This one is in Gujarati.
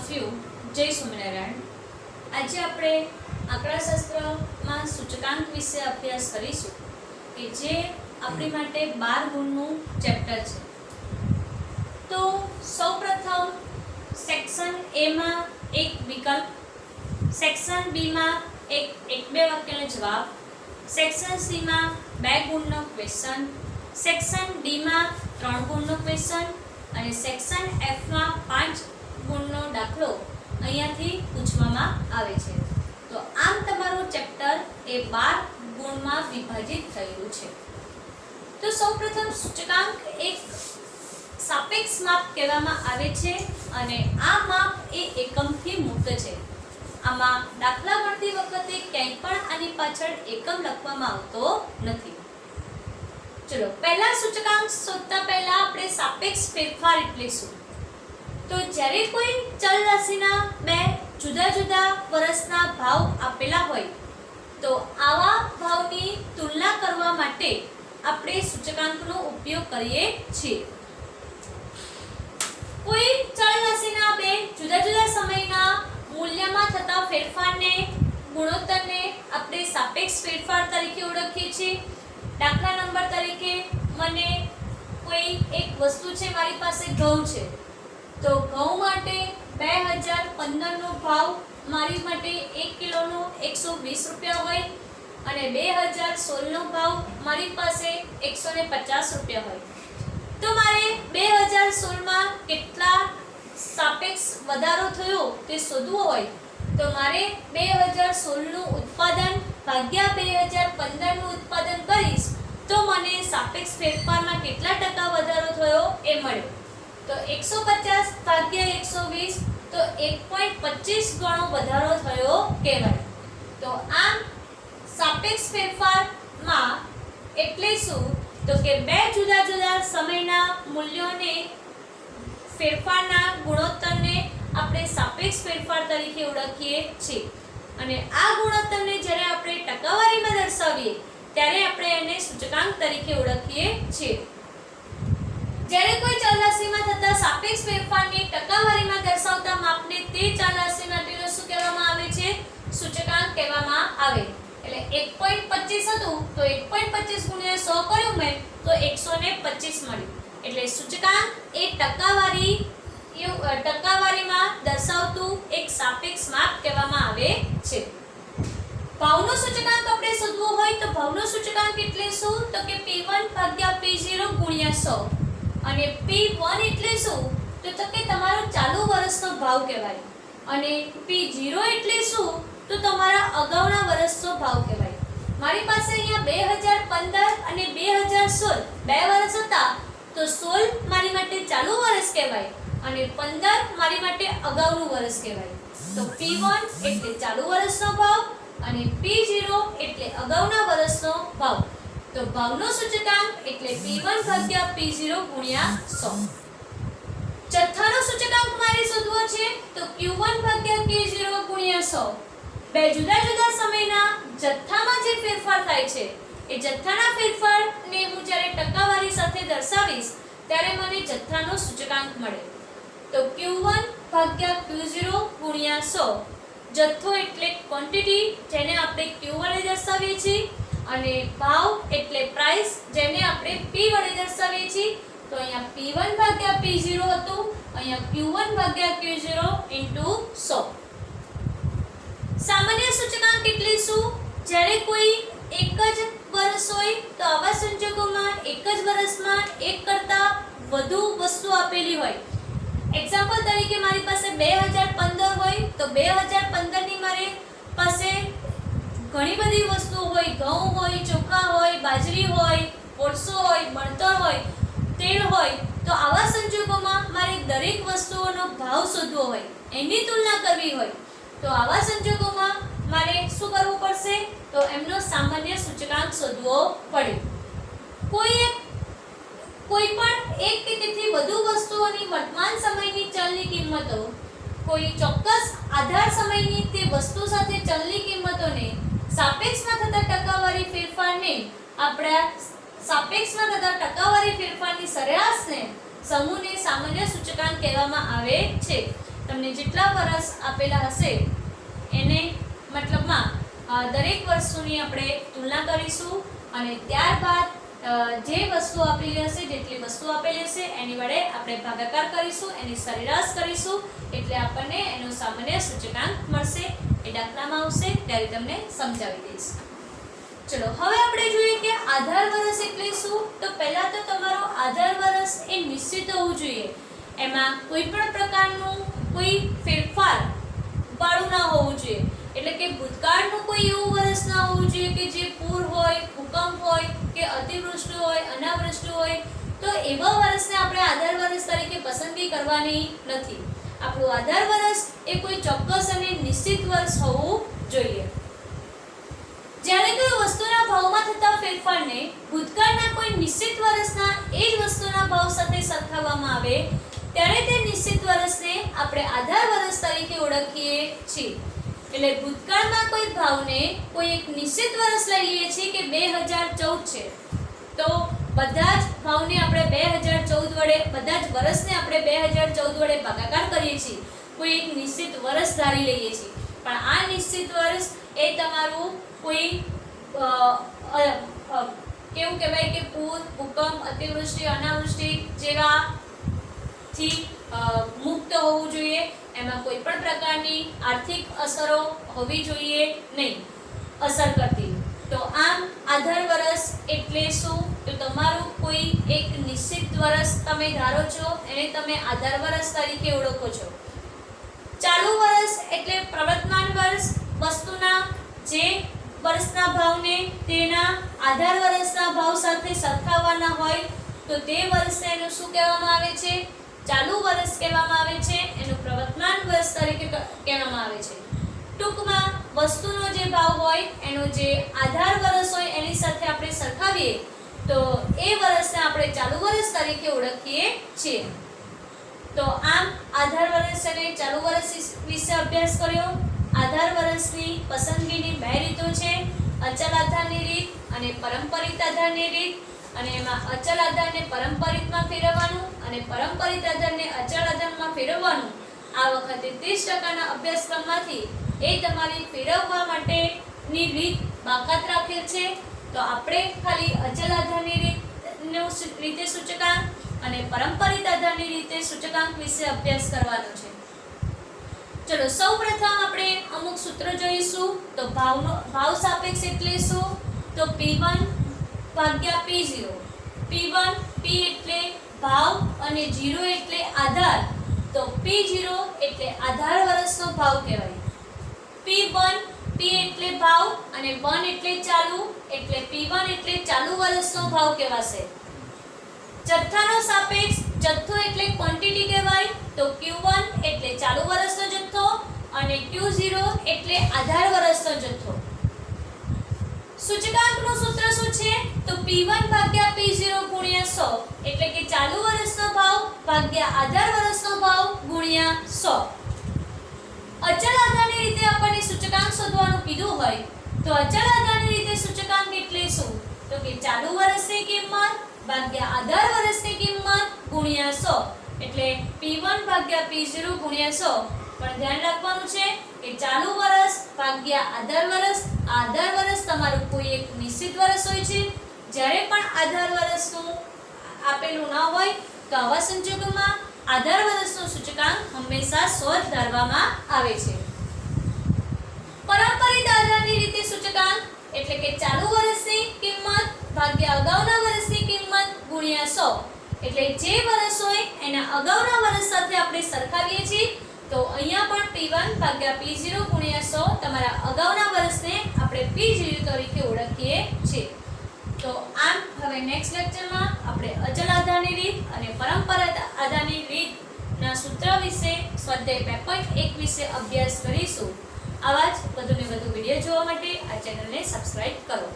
of you. જય સ્વામિનારાયણ. આજે આપણે આંકડાશાસ્ત્રમાં સૂચકાંક વિશે અભ્યાસ કરીશું કે જે આપણી માટે 12 ગુણનું ચેપ્ટર છે. તો સૌપ્રથમ સેક્શન એ માં એક વિકલ્પ, સેક્શન બી માં એક બે વાક્યનો જવાબ, સેક્શન સી માં 2 ગુણનો ક્વેશ્ચન, સેક્શન ડી માં 3 ગુણનો ક્વેશ્ચન અને સેક્શન એફ માં 5 ગુણનો દાખલો અહીંયાથી પૂછવામાં આવે છે. તો આમ તમારું ચેપ્ટર એ 12 ગુણમાં વિભાજિત થયેલું છે. તો સૌપ્રથમ સૂચકાંક એક સાપેક્ષ માપ કહેવામાં આવે છે અને આ માપ એ એકમથી મુક્ત છે. આમાં દાખલા ગણતી વખતે ક્યાંય પણ આની પાછળ એકમ લખવામાં આવતો નથી. ચલો પહેલા સૂચકાંક શોધતા પહેલા આપણે સાપેક્ષ ફેરફાર એટલે શું? તો જ્યારે કોઈ ચલ રાશિના બે જુદા જુદા વર્ષના ભાવ આપેલા હોય તો આવા ભાવની તુલના કરવા માટે આપણે સૂચકાંકનો ઉપયોગ કરીએ છીએ. કોઈ ચલ રાશિના બે જુદા જુદા સમયના મૂલ્યમાં થતા ફેરફારને ગુણોત્તરને આપણે સાપેક્ષ ફેરફાર તરીકે ઓળખીએ છીએ. દાખલા નંબર તરીકે મને કોઈ એક વસ્તુ છે, મારી પાસે ઘઉં છે, તો ઘઉં માટે 2015 નો ભાવ મારી માટે 1 કિલોનો 120 રૂપિયા હોય અને 2016 નો ભાવ મારી પાસે 150 રૂપિયા હોય. તો મારે 2016 માં કેટલા સાપેક્ષ વધારો થયો તે શોધવું હોય તો મારે 2016 નું ઉત્પાદન ભાગ્યા 2015 નું ઉત્પાદન કરીશ તો મને સાપેક્ષ ફેરફારમાં કેટલા ટકા વધારો થયો એ મળે. તો 150 ભાગ્યા 120 તો 1.25 ગણો વધારો થયો કહેવાય. તો આમ સાપેક્ષ ફેરફારમાં એટલે શું? તો કે બે જુદા જુદા સમયના મૂલ્યોને ફેરફારના ગુણોત્તરને આપણે સાપેક્ષ ફેરફાર તરીકે ઓળખીએ છીએ અને આ ગુણોત્તરને જ્યારે આપણે ટકાવારીમાં દર્શાવીએ ત્યારે આપણે એને સૂચકાંક તરીકે ઓળખીએ છીએ. જ્યારે કોઈ ચલ રાશિમાં થતા સાપેક્ષ ફેરફારને ટકાવારીમાં દર્શાવતા માપને તે ચલ રાશિ માટેનો શું કહેવામાં આવે છે? સૂચકાંક કહેવામાં આવે. એટલે 1.25 હતું તો 1.25 ગુણ્યા 100 કર્યું મેં તો 125 મળ્યું. એટલે સૂચકાંક એ ટકાવારીમાં દર્શાવતું એક સાપેક્ષ માપ કહેવામાં આવે છે. ભાવનો સૂચકાંક આપણે શોધવો હોય તો ભાવનો સૂચકાંક એટલે શું? તો કે P1 ભાગ્યા P0 ગુણ્યા 100 અને P1 એટલે શું? તો કે તમારો ચાલુ વર્ષનો ભાવ કહેવાય અને P0 એટલે શું? તો તમારા અગાઉના વર્ષનો ભાવ કહેવાય. મારી પાસે અહીંયા 2015 અને 2016 બે વર્ષ હતા તો 16 મારી માટે ચાલુ વર્ષ કહેવાય અને 15 મારી માટે અગાઉનું વર્ષ કહેવાય. તો P1 એટલે ચાલુ વર્ષનો ભાવ અને P0 એટલે અગાઉના વર્ષનો ભાવ. તો ભાવનો સૂચકાંક એટલે P1 ભાગ્યા P0 ગુણ્યા 100. જથ્થાનો સૂચકાંક મારે શોધવો છે તો Q1 ભાગ્યા Q0 ગુણ્યા 100. બે જુદા જુદા સમયના જથ્થામાં જે ફેરફાર થાય છે એ જથ્થાના ફેરફારને હું જ્યારે ટકાવારી સાથે દર્શાવીશ ત્યારે મને જથ્થાનો સૂચકાંક મળે. તો Q1 ભાગ્યા Q0 ગુણ્યા 100. જથ્થો એટલે ક્વોન્ટિટી જેને આપણે Q વડે દર્શાવીએ છીએ અને ભાવ એટલે પ્રાઇસ જેને આપણે P વડે દર્શાવીએ છીએ. તો અહીંયા P1 ભાગ્યા P0 હતું, અહીંયા Q1 ભાગ્યા Q0 * 100. સામાન્ય સૂચકાંક એટલે શું? જ્યારે કોઈ એક જ વર્ષ હોય તો આવા સંજોગોમાં એક જ વર્ષમાં એક કરતાં વધુ વસ્તુ આપેલી હોય. એક્ઝામ્પલ તરીકે મારી પાસે 2015 હોય તો 2015 ની મારી પાસે ઘણી બધી વસ્તુઓ હોય, ઘઉં હોય, ચોખા હોય, બાજરી હોય, કોળસો હોય, બળતણ હોય, તેલ હોય. તો આવા સંજોગોમાં મારે દરેક વસ્તુઓનો ભાવ શોધવો હોય, એની તુલના કરવી હોય તો આવા સંજોગોમાં મારે શું કરવું પડશે? તો એમનો સામાન્ય સૂચકાંક શોધવો પડે. કોઈ પણ એક કે તેથી વધુ વસ્તુઓની વર્તમાન સમયની ચલની કિંમતો કોઈ ચોક્કસ આધાર સમયની તે વસ્તુ સાથે ચલની કિંમતોને સાપેક્ષમાં થતા ટકાવારી ફેરફારને આપણા સાપેક્ષમાં થતા ટકાવારી ફેરફારની સરેરાશને સમૂહને સામાન્ય સૂચકાંક કહેવામાં આવે છે. તમને જેટલા વર્ષ આપેલા હશે એને મતલબમાં દરેક વર્ષોની આપણે તુલના કરીશું અને ત્યારબાદ જે વસ્તુ આપેલી હશે, જેટલી વસ્તુ આપેલી હશે એની વડે આપણે ભાગાકાર કરીશું, એની સરેરાશ કરીશું, એટલે આપણને એનો સામાન્ય સૂચકાંક મળશે. એ દાખલામાં આવશે ત્યારે તમને સમજાવી દઈશ. ચલો હવે આપણે જોઈએ કે આધાર વર્ષ એટલે શું. તો પહેલા તો તમારો આધાર વર્ષ એ નિશ્ચિત હોવું જોઈએ. એમાં કોઈ પણ પ્રકારનું કોઈ ફેરફાર વાળું ના હોવું જોઈએ. એટલે કે ભૂતકાળનું કોઈ એવું વર્ષ ના હોવું જોઈએ કે જે પૂર હોય, ભૂકંપ હોય કે અતિવૃષ્ટિ હોય, અનાવૃષ્ટિ હોય. તો એવા વર્ષને આપણે આધાર વર્ષ તરીકે પસંદગી કરવાની નથી. આપણું આધાર વર્ષ એ કોઈ ચોક્કસ અને નિશ્ચિત વર્ષ હોવું જોઈએ. જ્યારે કોઈ વસ્તુના ભાવમાં થતા ફેરફારને ભૂતકાળના કોઈ નિશ્ચિત વર્ષના એ જ વસ્તુના ભાવ સાથે સરખાવવામાં આવે ત્યારે તે નિશ્ચિત વર્ષને આપણે આધાર વર્ષ તરીકે ઓળખીએ છીએ. એટલે ભૂતકાળમાં કોઈ ભાવને કોઈ એક નિશ્ચિત વર્ષ લઈ લઈએ છીએ કે 2014 છે, તો બધા જ ભાવને આપણે 2014 વડે, બધા જ વર્ષને આપણે 2014 વડે ભાગાકાર કરીએ છીએ. કોઈ એક નિશ્ચિત વર્ષ ધારી લઈએ છીએ. પણ આ નિશ્ચિત વર્ષ એ તમારું કોઈ કેવું કહેવાય કે પૂર, ભૂકંપ, અતિવૃષ્ટિ, અનાવૃષ્ટિ જેવાથી મુક્ત હોવું જોઈએ. એમાં કોઈ પણ પ્રકારની આર્થિક અસરો હોવી જોઈએ નહીં અસર કરતી. તો આમ આધાર વર્ષ એટલે શું? તો તમારું કોઈ એક નિશ્ચિત વર્ષ તમે ધારો છો, એને તમે આધાર વર્ષ તરીકે ઓળખો છો. ચાલુ વર્ષ એટલે પ્રવર્તમાન વર્ષ. વસ્તુના જે વર્ષના ભાવને તેના આધાર વર્ષના ભાવ સાથે સરખાવવાના હોય તો તે વર્ષને એનું શું કહેવામાં આવે છે? ચાલુ વર્ષ કહેવામાં આવે છે. એનું પ્રવર્તમાન વર્ષ તરીકે કહેવામાં આવે છે. ટૂંકમાં વસ્તુનો જે ભાવ હોય એનો જે આધાર વર્ષ હોય એની સાથે આપણે સરખાવીએ તો એ વર્ષને આપણે ચાલુ વર્ષ તરીકે ઓળખીએ છીએ. તો આમ આધાર વર્ષ અને ચાલુ વર્ષ વિશે અભ્યાસ કર્યો. આધાર વર્ષની પસંદગીની બે રીતો છે, અચલ આધારની રીત અને પરંપરિત આધારની રીત. અને એમાં અચલ આધારને પરંપરિતમાં ફેરવવાનું અને પરંપરિત આધારને અચલ આધારમાં ફેરવવાનું. આ વખતે 30%ના અભ્યાસક્રમમાંથી એ તમારી ફેરવવા માટેની રીત બાકાત રાખેલ છે. તો આપણે ખાલી અચલ આધારની રીતે સૂચકાંક અને પરંપરિત આધારની રીતે સૂચકાંક વિશે અભ્યાસ કરવાનો છે. ચલો સૌપ્રથમ આપણે અમુક સૂત્રો જોઈશું. તો ભાવ સાપેક્ષ એટલે શું? તો P1 ભાગ્યા P0. P1 P એટલે ભાવ અને 0 એટલે આધાર. તો P0 એટલે આધાર વર્ષનો ભાવ કહેવાય. P1 P એટલે ભાવ અને 1 એટલે ચાલુ, એટલે P1 એટલે ચાલુ વર્ષનો ભાવ કહેવાશે. જથ્થાનો સાપેક્ષ, જથ્થો એટલે ક્વોન્ટિટી કહેવાય. તો Q1 એટલે ચાલુ વર્ષનો જથ્થો અને Q0 એટલે આધાર વર્ષનો જથ્થો. સૂચકાંકનું સૂત્ર શું છે? તો P1 ભાગ્યા P0 ગુણ્યા 100 એટલે કે ચાલુ વર્ષનો ભાવ ભાગ્યા આધાર વર્ષનો ભાવ ગુણ્યા 100. અચલ આધારની રીતે આપણને સૂચકાંક શોધવાનું કીધું હોય તો અચલ આધારની રીતે સૂચકાંક એટલે શું? તો કે ચાલુ વર્ષની કિંમત ભાગ્યા આધાર વર્ષની કિંમત ગુણ્યા 100 એટલે P1 ભાગ્યા P0 ગુણ્યા 100. પણ ધ્યાન રાખવાનું છે કે ચાલુ વર્ષ ભાગ્યા આધાર વર્ષ. આધાર વર્ષ તમારું કોઈ એક નિશ્ચિત વર્ષ હોય છે. જ્યારે પણ આધાર વર્ષનું આપેલું ન હોય તો આવા સંજોગોમાં આધાર વર્ષનો સૂચકાંક હંમેશા 100 જ ધારવામાં આવે છે. પરંપરિત આધારની રીતે સૂચકાંક એટલે કે ચાલુ વર્ષની કિંમત ભાગ્યા અગાઉના વર્ષની કિંમત ગુણ્યા 100 એટલે જે વર્ષ હોય એના અગાઉના વર્ષ સાથે આપણે સરખાવીએ છીએ. તો અહીંયા પણ P1 ભાગ્યા P0 ગુણ્યા 100 તમારા અગાઉના વર્ષને આપણે P0 તરીકે ઓળખીએ છીએ. તો આમ હવે નેક્સ્ટ લેક્ચરમાં આપણે અચલ આધારની રીત અને પરંપરાગત આધારની રીતના સૂત્ર વિશે સ્વાધ્યાય 2.1 વિશે અભ્યાસ કરીશું. આવા જ વધુને વધુ વિડીયો જોવા માટે આ ચેનલને સબસ્ક્રાઇબ કરો.